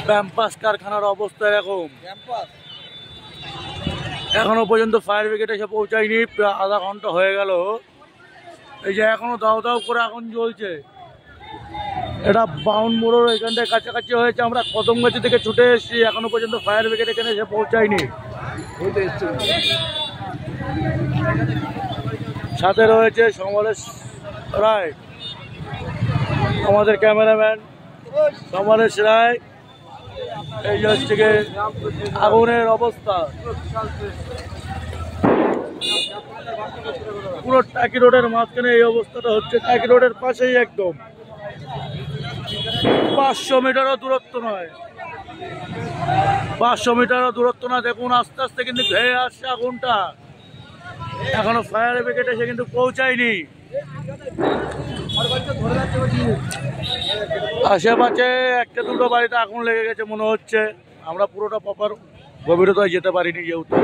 Campus কারখানার অবস্থা এরকম। এখনো পর্যন্ত ফায়ার ব্রিগেড এসে পৌঁছায়নি, প্রায় আধা ঘন্টা হয়ে গেল। এই যে এখনো দাও দাও করে আগুন জ্বলছে। এটা বাউন মোড়ের এখানটায় কাছাকাছি হয়েছে। আমরা কদমগাছি থেকে ছুটে এসেছি, এখনো পর্যন্ত ফায়ার ব্রিগেড এখানে এসে পৌঁছায়নি। সাথে রয়েছে সমরেশ রায়, আমাদের ক্যামেরাম্যান সমরেশ রায়। এই হচ্ছে গিয়ে আগুনের অবস্থা। পুরো টাকি রোডের মাঝখানে এই অবস্থাটা হচ্ছে। টাকি রোডের পাশেই একদম, 500 মিটারও দূরত্ব নয়, 500 মিটারও দূরত্ব না। দেখুন আস্তে আস্তে কিন্তু ধেয়ে আসছে আগুনটা। এখনো ফায়ার ব্রিগেড এসে কিন্তু পৌঁছায়নি। আশেপাশে একটা দুটো বাড়িতে আগুন লেগে গেছে মনে হচ্ছে। আমরা পুরোটা প্রপার গভীরতায় যেতে পারিনি যেহেতু।